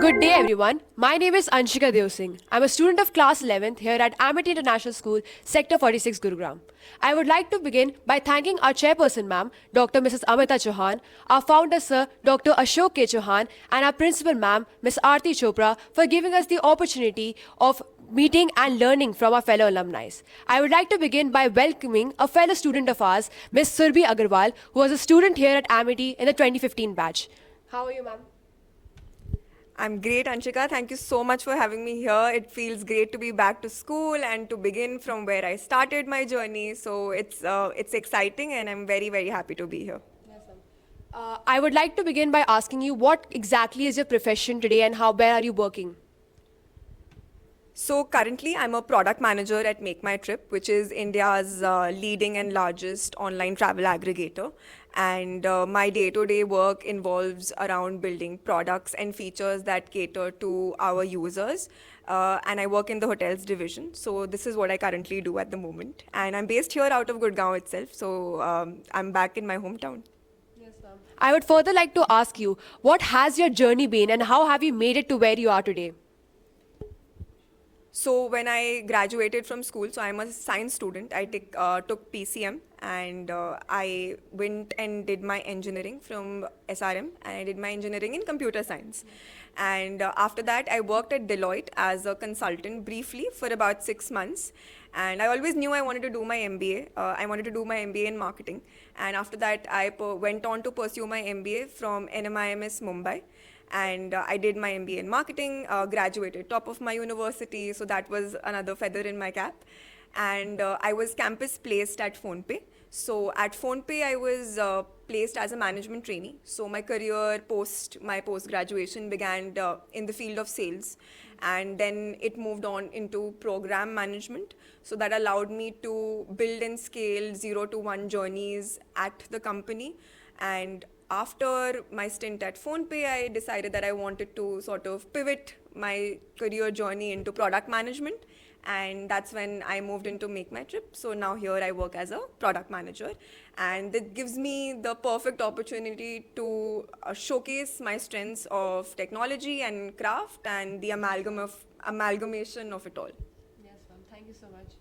Good day, everyone. My name is Anshika Devsingh. I'm a student of class 11th here at Amity International School, Sector 46, Gurugram. I would like to begin by thanking our chairperson, ma'am, Dr. Mrs. Amita Chauhan, our founder, sir, Dr. Ashok K. Chauhan, and our principal, ma'am, Ms. Aarti Chopra, for giving us the opportunity of meeting and learning from our fellow alumni. I would like to begin by welcoming a fellow student of ours, Ms. Surabhi Agarwal, who was a student here at Amity in the 2015 batch. How are you, ma'am? I'm great, Anshika. Thank you so much for having me here. It feels great to be back to school and to begin from where I started my journey. So it's exciting, and I'm very, very happy to be here. I would like to begin by asking you what exactly is your profession today and where are you working? So currently, I'm a product manager at Make My Trip, which is India's leading and largest online travel aggregator. And my day-to-day work involves around building products and features that cater to our users. And I work in the hotels division. So this is what I currently do at the moment. And I'm based here out of Gurgaon itself. So I'm back in my hometown. Yes, ma'am. I would further like to ask you, what has your journey been and how have you made it to where you are today? So when I graduated from school, so I'm a science student. I took PCM, and I went and did my engineering from SRM, and I did my engineering in computer science. And after that, I worked at Deloitte as a consultant briefly for about 6 months. And I always knew I wanted to do my MBA. I wanted to do my MBA in marketing. And after that, I went on to pursue my MBA from NMIMS Mumbai. And I did my MBA in marketing, graduated top of my university, so that was another feather in my cap. And I was campus placed at PhonePe. So at PhonePe, I was placed as a management trainee. So my career post my post graduation began in the field of sales, and then it moved on into program management. So that allowed me to build and scale 0 to 1 journeys at the company. And after my stint at PhonePe, I decided that I wanted to sort of pivot my career journey into product management. And that's when I moved into Make My Trip. So now here I work as a product manager. And it gives me the perfect opportunity to showcase my strengths of technology and craft and the amalgamation of it all. Yes, ma'am. Thank you so much.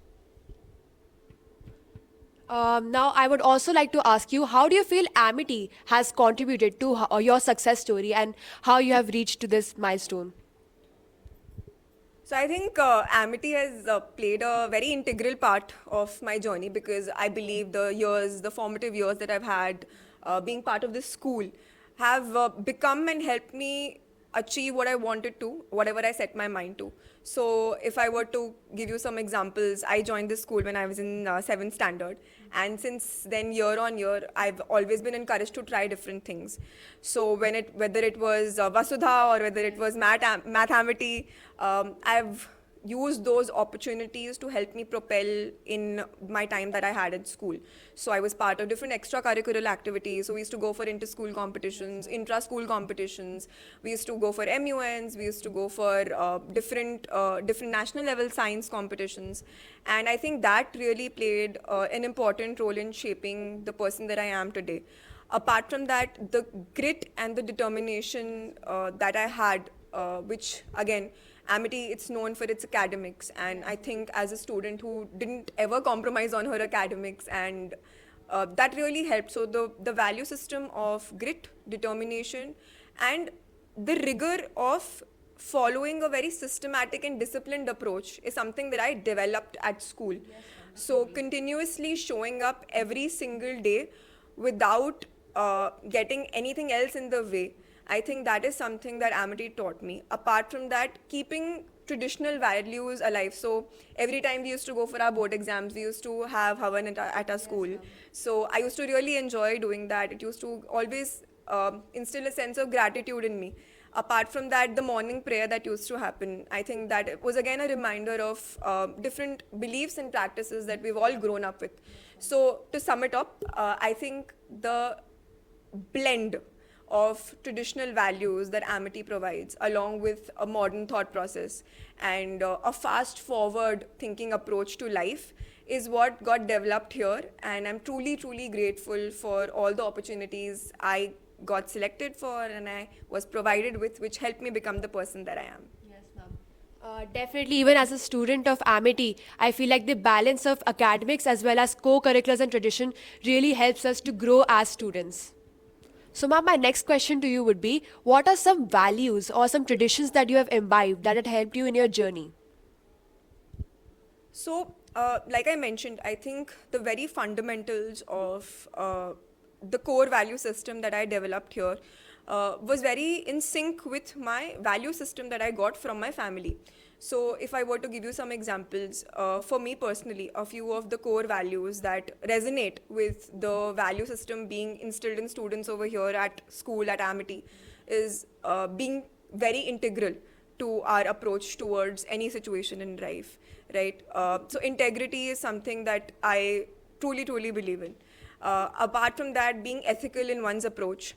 Now, I would also like to ask you, how do you feel Amity has contributed to your success story and how you have reached to this milestone? So I think Amity has played a very integral part of my journey, because I believe the formative years that I've had being part of this school have become and helped me achieve what I wanted to, whatever I set my mind to. So if I were to give you some examples, I joined this school when I was in 7th standard. And since then, year on year, I've always been encouraged to try different things. So whether it was Vasudha or whether it was Math Amity, I've used those opportunities to help me propel in my time that I had at school. So I was part of different extracurricular activities. So we used to go for inter-school competitions, intra-school competitions. We used to go for MUNs. We used to go for different national level science competitions. And I think that really played an important role in shaping the person that I am today. Apart from that, the grit and the determination that I had, which again, Amity, it's known for its academics, and I think as a student who didn't ever compromise on her academics, and that really helped. So the value system of grit, determination, and the rigor of following a very systematic and disciplined approach is something that I developed at school. So continuously showing up every single day without getting anything else in the way, I think that is something that Amity taught me. Apart from that, keeping traditional values alive. So every time we used to go for our board exams, we used to have Havan at our school. So I used to really enjoy doing that. It used to always instill a sense of gratitude in me. Apart from that, the morning prayer that used to happen, I think that it was again a reminder of different beliefs and practices that we've all grown up with. So to sum it up, I think the blend of traditional values that Amity provides, along with a modern thought process and a fast forward thinking approach to life, is what got developed here. And I'm truly, truly grateful for all the opportunities I got selected for and I was provided with, which helped me become the person that I am. Yes, ma'am. Definitely, even as a student of Amity, I feel like the balance of academics as well as co-curriculars and tradition really helps us to grow as students. So, ma'am, my next question to you would be, what are some values or some traditions that you have imbibed that had helped you in your journey? So, like I mentioned, I think the very fundamentals of the core value system that I developed here was very in sync with my value system that I got from my family. So, if I were to give you some examples, for me personally, a few of the core values that resonate with the value system being instilled in students over here at school at Amity is being very integral to our approach towards any situation in life, right? So integrity is something that I truly believe in. Apart from that, being ethical in one's approach,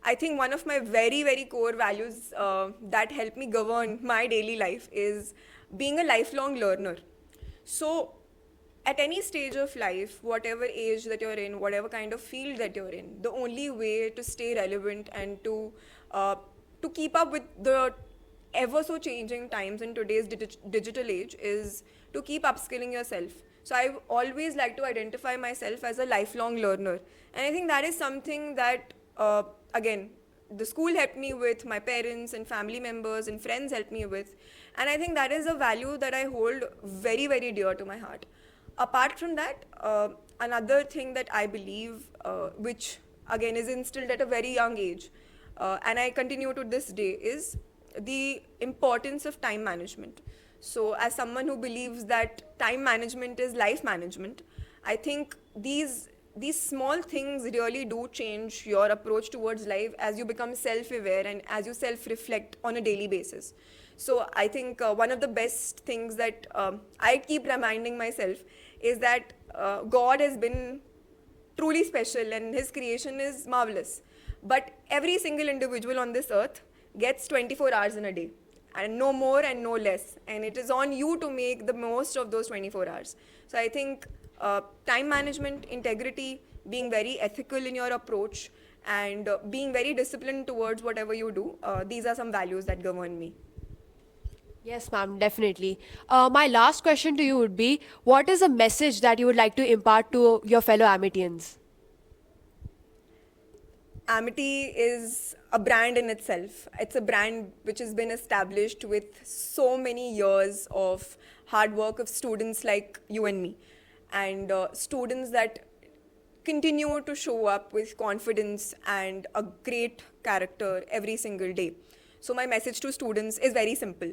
I think one of my very core values that help me govern my daily life is being a lifelong learner. So at any stage of life, whatever age that you're in, whatever kind of field that you're in, the only way to stay relevant and to keep up with the ever so changing times in today's digital age is to keep upskilling yourself. So I always like to identify myself as a lifelong learner, and I think that is something that again the school helped me with, my parents and family members and friends helped me with, and I think that is a value that I hold very dear to my heart. Apart from that, another thing that I believe, which again is instilled at a very young age, and I continue to this day, is the importance of time management. So, as someone who believes that time management is life management, I think these small things really do change your approach towards life as you become self-aware and as you self-reflect on a daily basis. So I think one of the best things that I keep reminding myself is that God has been truly special and his creation is marvelous. But every single individual on this earth gets 24 hours in a day, and no more and no less. And it is on you to make the most of those 24 hours. So I think time management, integrity, being very ethical in your approach, and being very disciplined towards whatever you do, these are some values that govern me. Yes, ma'am, definitely. My last question to you would be, what is a message that you would like to impart to your fellow Amitians? Amity is a brand in itself. It's a brand which has been established with so many years of hard work of students like you and me, and students that continue to show up with confidence and a great character every single day. So my message to students is very simple.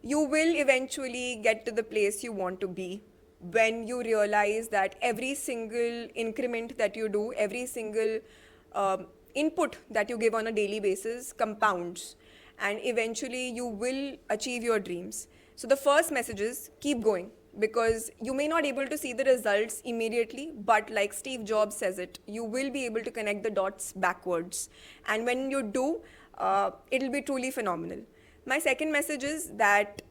You will eventually get to the place you want to be when you realize that every single increment that you do, every single input that you give on a daily basis compounds, and eventually you will achieve your dreams. So the first message is keep going, because you may not able to see the results immediately, but like Steve Jobs says it, you will be able to connect the dots backwards, and when you do, it'll be truly phenomenal. My second message is that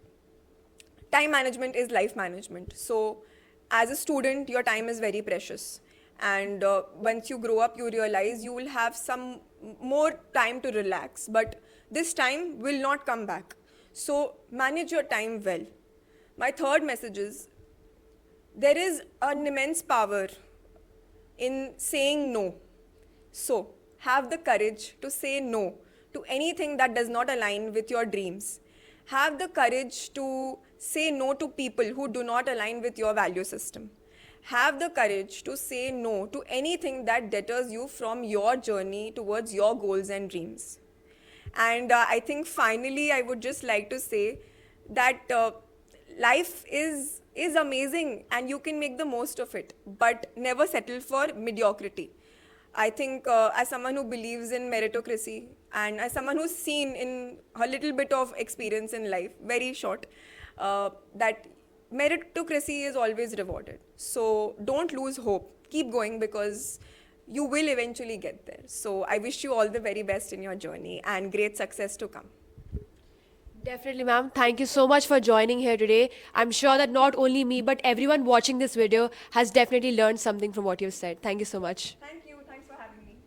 time management is life management. So as a student, your time is very precious, and once you grow up, you realize you will have some more time to relax, but this time will not come back. So manage your time well. My third message is there is an immense power in saying no. So have the courage to say no to anything that does not align with your dreams. Have the courage to say no to people who do not align with your value system. Have the courage to say no to anything that deters you from your journey towards your goals and dreams. And I think finally, I would just like to say that life is amazing and you can make the most of it, but never settle for mediocrity. I think as someone who believes in meritocracy and as someone who's seen in a little bit of experience in life, very short, that meritocracy is always rewarded. So don't lose hope. Keep going, because you will eventually get there. So I wish you all the very best in your journey and great success to come. Definitely, ma'am. Thank you so much for joining here today. I'm sure that not only me, but everyone watching this video has definitely learned something from what you've said. Thank you so much. Thank you. Thanks for having me.